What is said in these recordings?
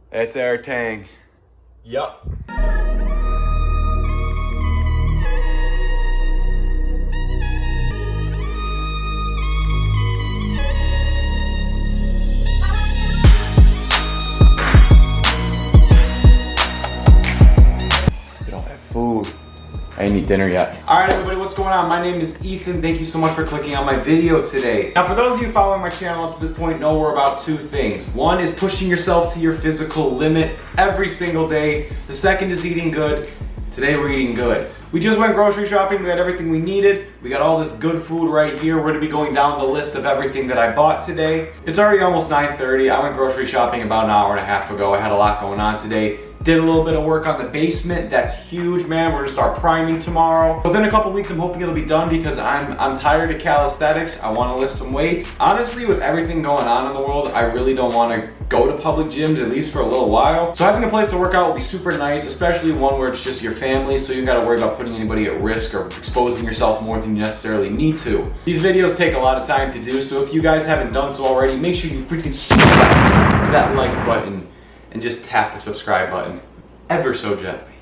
It's air tang. Yup. We don't have food. I didn't eat dinner yet. All right, everybody, what's going on? My name is Ethan. Thank you so much for clicking on my video today. Now, for those of you following my channel up to this point, know we're about two things. One is pushing yourself to your physical limit every single day. The second is eating good. Today, we're eating good. We just went grocery shopping. We had everything we needed. We got all this good food right here. We're gonna be going down the list of everything that I bought today. It's already almost 9:30. I went grocery shopping about an hour and a half ago. I had a lot going on today. Did a little bit of work on the basement. That's huge, man. We're gonna start priming tomorrow. Within a couple weeks, I'm hoping it'll be done because I'm tired of calisthenics. I wanna lift some weights. Honestly, with everything going on in the world, I really don't wanna go to public gyms, at least for a little while. So having a place to work out will be super nice, especially one where it's just your family, so you gotta worry about putting anybody at risk or exposing yourself more than you necessarily need to. These videos take a lot of time to do, so if you guys haven't done so already, make sure you freaking suplex that like button and just tap the subscribe button ever so gently.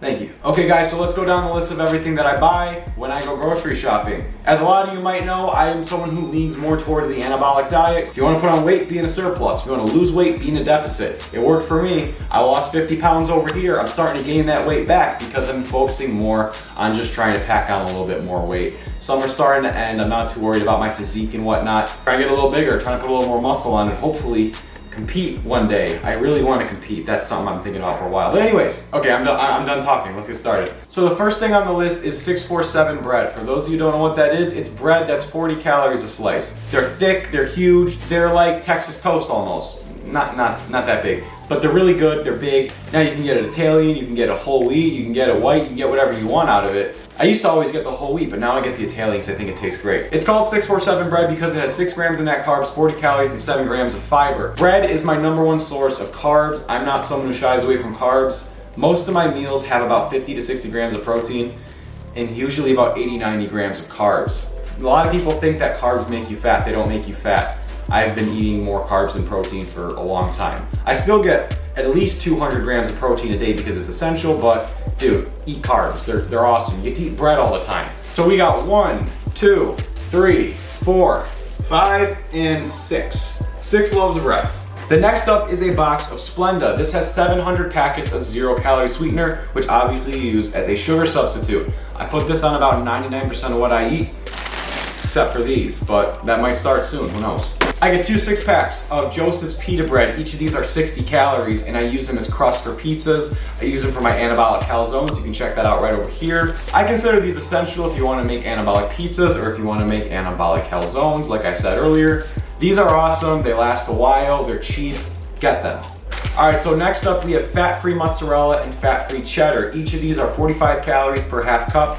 Thank you. Okay guys, so let's go down the list of everything that I buy when I go grocery shopping. As a lot of you might know, I am someone who leans more towards the anabolic diet. If you want to put on weight, be in a surplus. If you want to lose weight, be in a deficit. It worked for me. I lost 50 pounds over here. I'm starting to gain that weight back because I'm focusing more on just trying to pack on a little bit more weight. Summer's starting to end. I'm not too worried about my physique and whatnot. Trying to get a little bigger, trying to put a little more muscle on and hopefully compete one day. I really want to compete. That's something I'm thinking about for a while. But anyways, okay, I'm done talking. Let's get started. So the first thing on the list is 647 bread. For those of you who don't know what that is, it's bread that's 40 calories a slice. They're thick, they're huge, they're like Texas toast almost. Not that big, but they're really good, they're big. Now you can get an Italian, you can get a whole wheat, you can get a white, you can get whatever you want out of it. I used to always get the whole wheat, but now I get the Italian because I think it tastes great. It's called 647 bread because it has 6 grams of net carbs, 40 calories, and 7 grams of fiber. Bread is my #1 source of carbs. I'm not someone who shies away from carbs. Most of my meals have about 50 to 60 grams of protein and usually about 80-90 grams of carbs. A lot of people think that carbs make you fat. They don't make you fat. I've been eating more carbs than protein for a long time. I still get at least 200 grams of protein a day because it's essential, but dude, eat carbs. They're awesome. You get to eat bread all the time. So we got 1, 2, 3, 4, 5, and 6. 6 loaves of bread. The next up is a box of Splenda. This has 700 packets of 0-calorie sweetener, which obviously you use as a sugar substitute. I put this on about 99% of what I eat, except for these, but that might start soon, who knows. I get 2 6-packs of Joseph's pita bread. Each of these are 60 calories, and I use them as crust for pizzas. I use them for my anabolic calzones. You can check that out right over here. I consider these essential if you want to make anabolic pizzas or if you want to make anabolic calzones, like I said earlier. These are awesome. They last a while. They're cheap. Get them. All right, so next up we have fat-free mozzarella and fat-free cheddar. Each of these are 45 calories per half cup.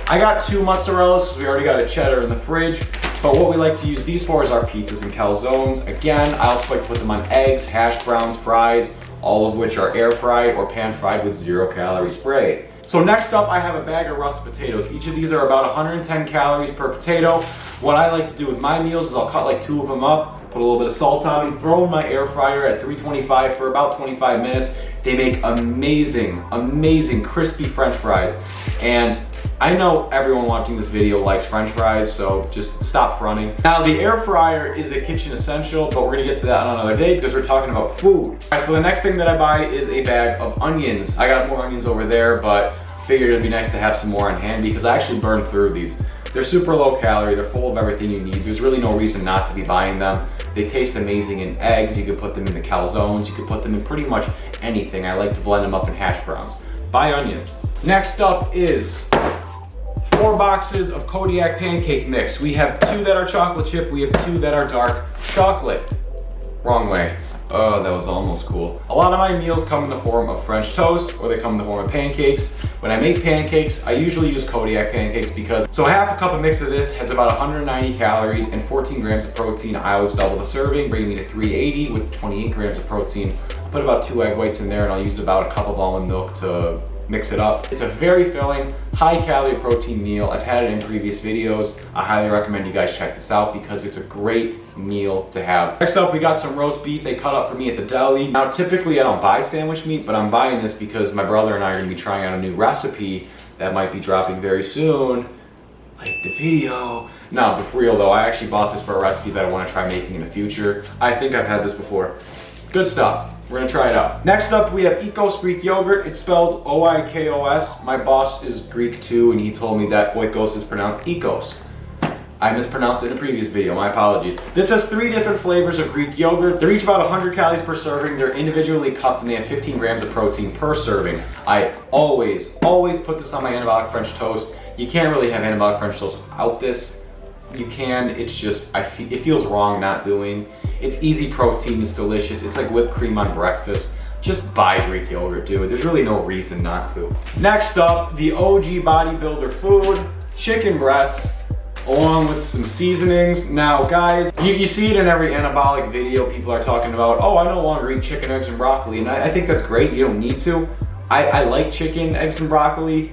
I got 2 mozzarellas because we already got a cheddar in the fridge. But what we like to use these for is our pizzas and calzones. Again, I also like to put them on eggs, hash browns, fries, all of which are air fried or pan fried with 0-calorie spray. So next up, I have a bag of russet potatoes. Each of these are about 110 calories per potato. What I like to do with my meals is I'll cut like 2 of them up, put a little bit of salt on them, throw in my air fryer at 325 for about 25 minutes. They make amazing, amazing crispy French fries. And I know everyone watching this video likes French fries, so just stop fronting. Now, the air fryer is a kitchen essential, but we're gonna get to that on another day because we're talking about food. All right, so the next thing that I buy is a bag of onions. I got more onions over there, but figured it'd be nice to have some more on hand because I actually burned through these. They're super low calorie, they're full of everything you need. There's really no reason not to be buying them. They taste amazing in eggs, you can put them in the calzones, you can put them in pretty much anything. I like to blend them up in hash browns. Buy onions. Next up is 4 boxes of Kodiak pancake mix. We have 2 that are chocolate chip, we have 2 that are dark chocolate. Wrong way. Oh, that was almost cool. A lot of my meals come in the form of French toast or they come in the form of pancakes. When I make pancakes, I usually use Kodiak pancakes because, so half a cup of mix of this has about 190 calories and 14 grams of protein. I always double the serving, bringing me to 380 with 28 grams of protein. I'll put about 2 egg whites in there and I'll use about a cup of almond milk to mix it up. It's a very filling, high calorie protein meal. I've had it in previous videos. I highly recommend you guys check this out because it's a great meal to have. Next up, we got some roast beef they cut up for me at the deli. Now, typically I don't buy sandwich meat, but I'm buying this because my brother and I are gonna be trying out a new recipe that might be dropping very soon. Like the video. No, but for real though, I actually bought this for a recipe that I want to try making in the future. I think I've had this before. Good stuff. We're gonna try it out. Next up, we have Oikos Greek yogurt. It's spelled O-I-K-O-S. My boss is Greek too, and he told me that Oikos is pronounced Oikos. I mispronounced it in a previous video, my apologies. This has 3 different flavors of Greek yogurt. They're each about 100 calories per serving. They're individually cupped and they have 15 grams of protein per serving. I always put this on my anabolic French toast. You can't really have anabolic French toast without this. You can, it's just, it feels wrong not doing. It's easy protein, it's delicious. It's like whipped cream on breakfast. Just buy Greek yogurt, dude. There's really no reason not to. Next up, the OG bodybuilder food, chicken breasts, along with some seasonings. Now guys, you see it in every anabolic video. People are talking about, oh, I no longer eat chicken, eggs, and broccoli. And I think that's great, you don't need to. I like chicken, eggs, and broccoli.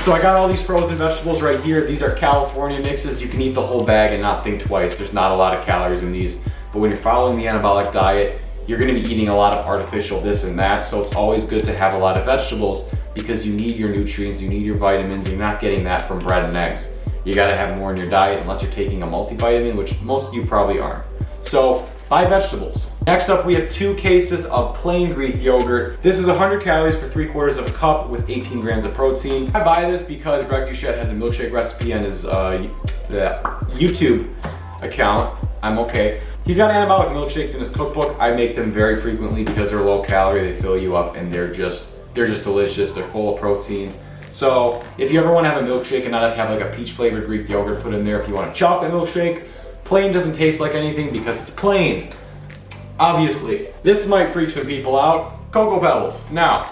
So I got all these frozen vegetables right here. These are California mixes. You can eat the whole bag and not think twice. There's not a lot of calories in these. But when you're following the anabolic diet, you're gonna be eating a lot of artificial this and that. So it's always good to have a lot of vegetables because you need your nutrients, you need your vitamins. You're not getting that from bread and eggs. You gotta have more in your diet unless you're taking a multivitamin, which most of you probably aren't. So buy vegetables. Next up, we have 2 cases of plain Greek yogurt. This is 100 calories for 3/4 of a cup with 18 grams of protein. I buy this because Greg Duchette has a milkshake recipe on his YouTube account. I'm okay. He's got anabolic milkshakes in his cookbook. I make them very frequently because they're low calorie, they fill you up, and they're just delicious. They're full of protein. So if you ever want to have a milkshake and not have to have like a peach flavored Greek yogurt put in there, if you want a chocolate milkshake, plain doesn't taste like anything because it's plain. Obviously. This might freak some people out. Cocoa Pebbles. Now,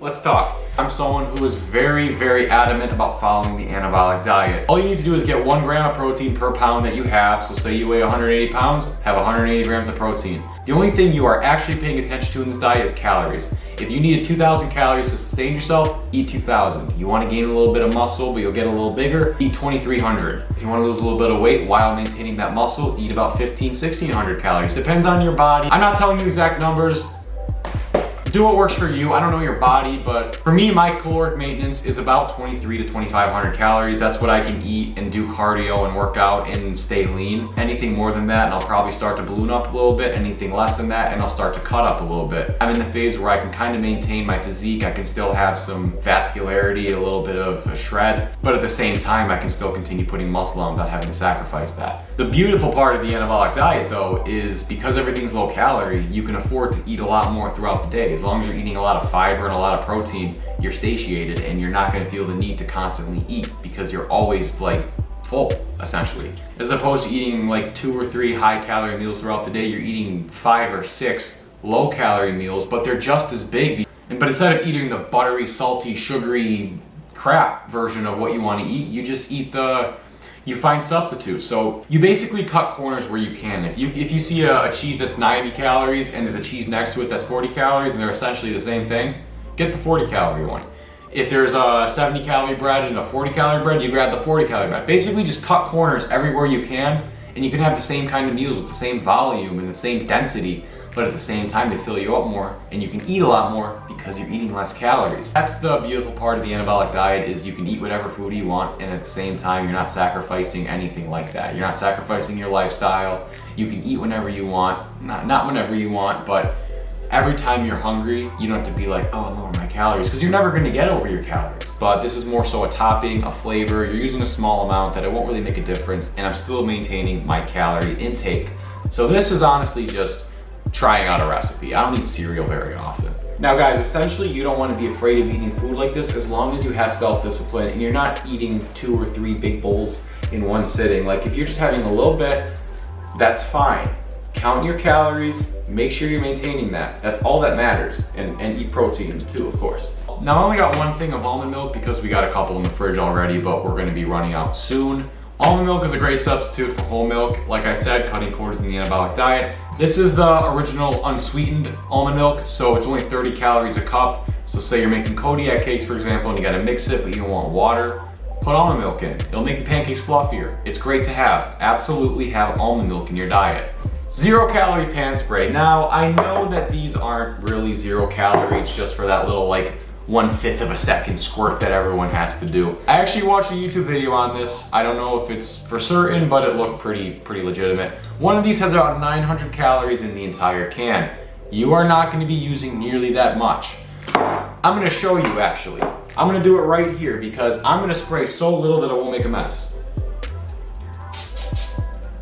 let's talk. I'm someone who is very adamant about following the anabolic diet. All you need to do is get 1 gram of protein per pound that you have. So say you weigh 180 pounds, have 180 grams of protein. The only thing you are actually paying attention to in this diet is calories. If you needed 2,000 calories to sustain yourself, eat 2,000. You want to gain a little bit of muscle, but you'll get a little bigger, eat 2,300. If you want to lose a little bit of weight while maintaining that muscle, eat about 1,600 calories. Depends on your body. I'm not telling you exact numbers. Do what works for you. I don't know your body, but for me, my caloric maintenance is about 2,300 to 2,500 calories. That's what I can eat and do cardio and work out and stay lean. Anything more than that, and I'll probably start to balloon up a little bit. Anything less than that, and I'll start to cut up a little bit. I'm in the phase where I can kind of maintain my physique. I can still have some vascularity, a little bit of a shred, but at the same time, I can still continue putting muscle on without having to sacrifice that. The beautiful part of the anabolic diet, though, is because everything's low calorie, you can afford to eat a lot more throughout the day. As long as you're eating a lot of fiber and a lot of protein, you're satiated and you're not going to feel the need to constantly eat because you're always like full, essentially. As opposed to eating like 2 or 3 high calorie meals throughout the day, you're eating 5 or 6 low calorie meals, but they're just as big. But instead of eating the buttery, salty, sugary crap version of what you want to eat, you just eat you find substitutes. So you basically cut corners where you can. If you see a cheese that's 90 calories and there's a cheese next to it that's 40 calories and they're essentially the same thing, get the 40 calorie one. If there's a 70 calorie bread and a 40 calorie bread, you grab the 40 calorie bread. Basically just cut corners everywhere you can, and you can have the same kind of meals with the same volume and the same density, but at the same time they fill you up more and you can eat a lot more because you're eating less calories. That's the beautiful part of the anabolic diet, is you can eat whatever food you want, and at the same time you're not sacrificing anything like that. You're not sacrificing your lifestyle. You can eat whenever you want, not whenever you want, but every time you're hungry, you don't have to be like, oh, I'm over my calories, because you're never going to get over your calories. But this is more so a topping, a flavor. You're using a small amount that it won't really make a difference, and I'm still maintaining my calorie intake. So this is honestly just trying out a recipe. I don't eat cereal very often. Now guys, essentially you don't want to be afraid of eating food like this as long as you have self-discipline and you're not eating 2 or 3 big bowls in one sitting. Like if you're just having a little bit, that's fine. Count your calories, make sure you're maintaining that. That's all that matters. And eat protein too, of course. Now I only got 1 thing of almond milk because we got a couple in the fridge already, but we're gonna be running out soon. Almond milk is a great substitute for whole milk. Like I said, cutting corners in the anabolic diet. This is the original unsweetened almond milk, so it's only 30 calories a cup. So say you're making Kodiak cakes, for example, and you gotta mix it, but you don't want water, put almond milk in. It'll make the pancakes fluffier. It's great to have. Absolutely have almond milk in your diet. 0 calorie pan spray. Now, I know that these aren't really 0 calories, just for that little like 1/5 of a second squirt that everyone has to do. I actually watched a YouTube video on this. I don't know if it's for certain, but it looked pretty legitimate. One of these has about 900 calories in the entire can. You are not going to be using nearly that much. I'm going to show you actually. I'm going to do it right here because I'm going to spray so little that it won't make a mess.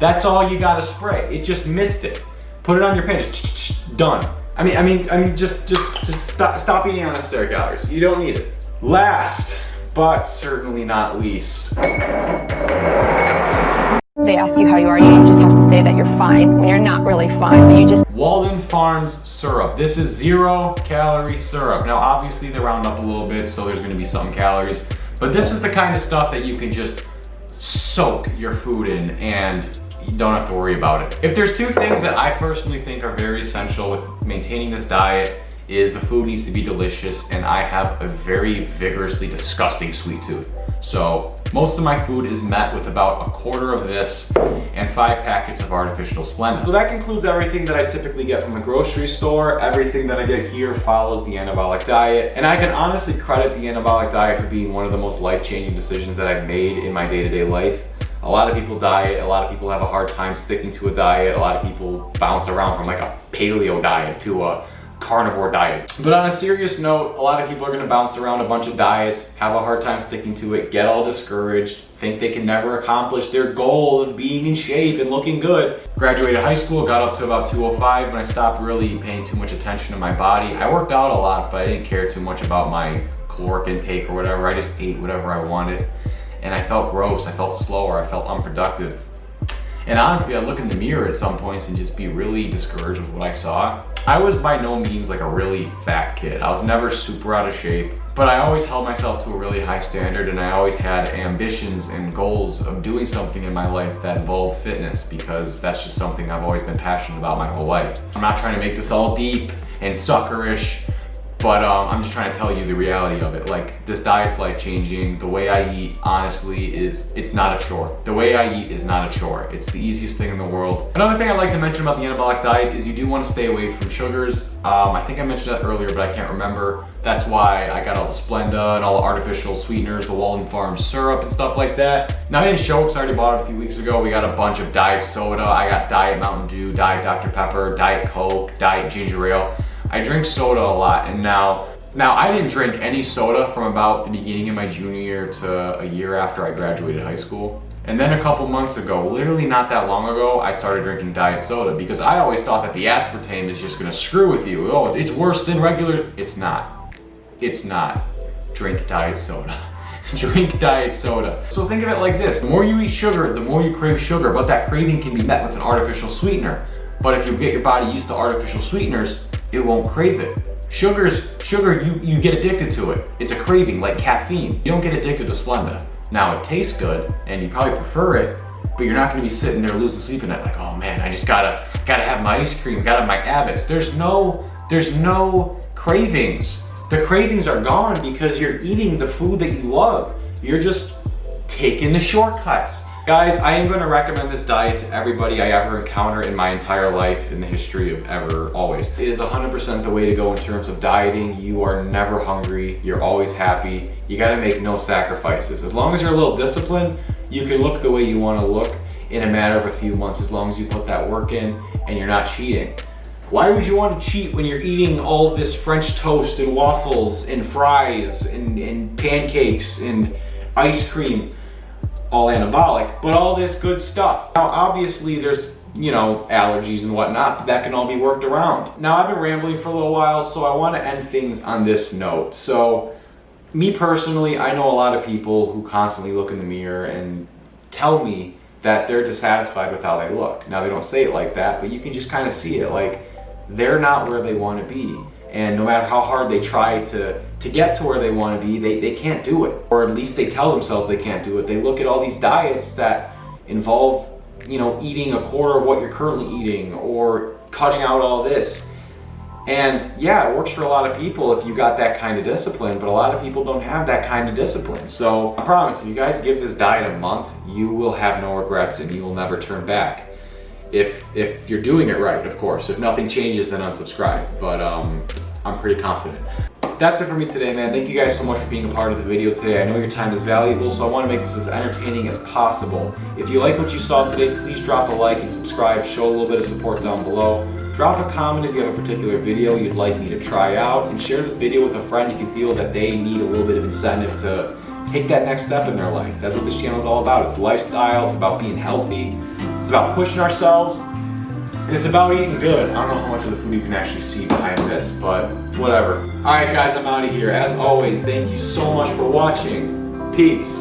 That's all you got to spray. It just missed it. Put it on your pan. Just done. I mean, just stop eating unnecessary calories. You don't need it. Last, but certainly not least. They ask you how you are, you just have to say that you're fine when you're not really fine, but you just... Walden Farms syrup. This is 0 calorie syrup. Now, obviously they round up a little bit, so there's gonna be some calories, but this is the kind of stuff that you can just soak your food in and you don't have to worry about it. If there's 2 things that I personally think are very essential with maintaining this diet, is the food needs to be delicious, and I have a very vigorously disgusting sweet tooth. So most of my food is met with about 1/4 of this and 5 packets of artificial Splenda. So that concludes everything that I typically get from the grocery store. Everything that I get here follows the anabolic diet, and I can honestly credit the anabolic diet for being one of the most life-changing decisions that I've made in my day-to-day life. A lot of people diet, a lot of people have a hard time sticking to a diet, a lot of people bounce around from like a paleo diet to a carnivore diet. But on a serious note, a lot of people are gonna bounce around a bunch of diets, have a hard time sticking to it, get all discouraged, think they can never accomplish their goal of being in shape and looking good. Graduated high school, got up to about 205 when I stopped really paying too much attention to my body. I worked out a lot, but I didn't care too much about my caloric intake or whatever. I just ate whatever I wanted. And I felt gross, I felt slower, I felt unproductive. And honestly, I'd look in the mirror at some points and just be really discouraged with what I saw. I was by no means like a really fat kid. I was never super out of shape, but I always held myself to a really high standard, and I always had ambitions and goals of doing something in my life that involved fitness, because that's just something I've always been passionate about my whole life. I'm not trying to make this all deep and suckerish, but I'm just trying to tell you the reality of it. Like, this diet's life-changing. The way I eat, honestly, it's not a chore. The way I eat is not a chore. It's the easiest thing in the world. Another thing I'd like to mention about the anabolic diet is you do want to stay away from sugars. I think I mentioned that earlier, but I can't remember. That's why I got all the Splenda and all the artificial sweeteners, the Walden Farms syrup and stuff like that. Now, I didn't show up because I already bought it a few weeks ago. We got a bunch of diet soda. I got Diet Mountain Dew, Diet Dr. Pepper, Diet Coke, Diet Ginger Ale. I drink soda a lot, and now I didn't drink any soda from about the beginning of my junior year to a year after I graduated high school. And then a couple months ago, literally not that long ago, I started drinking diet soda because I always thought that the aspartame is just gonna screw with you. Oh, it's worse than regular. It's not. It's not. Drink diet soda. Drink diet soda. So think of it like this. The more you eat sugar, the more you crave sugar, but that craving can be met with an artificial sweetener. But if you get your body used to artificial sweeteners, it won't crave it. Sugar, you get addicted to it. It's a craving, like caffeine. You don't get addicted to Splenda. Now, it tastes good, and you probably prefer it, but you're not gonna be sitting there losing sleep at night like, oh man, I just gotta have my ice cream, gotta have my Abbott's. There's no cravings. The cravings are gone because you're eating the food that you love. You're just taking the shortcuts. Guys, I am gonna recommend this diet to everybody I ever encounter in my entire life, in the history of ever, always. It is 100% the way to go in terms of dieting. You are never hungry, you're always happy. You gotta make no sacrifices. As long as you're a little disciplined, you can look the way you wanna look in a matter of a few months, as long as you put that work in and you're not cheating. Why would you want to cheat when you're eating all this French toast and waffles and fries and pancakes and ice cream? All anabolic, but all this good stuff. Now, obviously there's, allergies and whatnot, but that can all be worked around. Now, I've been rambling for a little while, so I want to end things on this note. So, me personally, I know a lot of people who constantly look in the mirror and tell me that they're dissatisfied with how they look. Now, they don't say it like that, but you can just kind of see it. Like, they're not where they want to be. And no matter how hard they try to get to where they want to be, they can't do it. Or at least they tell themselves they can't do it. They look at all these diets that involve, you know, eating a quarter of what you're currently eating or cutting out all this. And yeah, it works for a lot of people if you got that kind of discipline, but a lot of people don't have that kind of discipline. So I promise, if you guys give this diet a month, you will have no regrets and you will never turn back. If you're doing it right, of course. If nothing changes, then unsubscribe. But I'm pretty confident. That's it for me today, man. Thank you guys so much for being a part of the video today. I know your time is valuable, so I want to make this as entertaining as possible. If you like what you saw today, please drop a like and subscribe. Show a little bit of support down below. Drop a comment if you have a particular video you'd like me to try out, and share this video with a friend if you feel that they need a little bit of incentive to take that next step in their life. That's what this channel is all about. It's lifestyle, it's about being healthy, it's about pushing ourselves, and it's about eating good. I don't know how much of the food you can actually see behind this, but whatever. All right, guys, I'm out of here. As always, thank you so much for watching. Peace.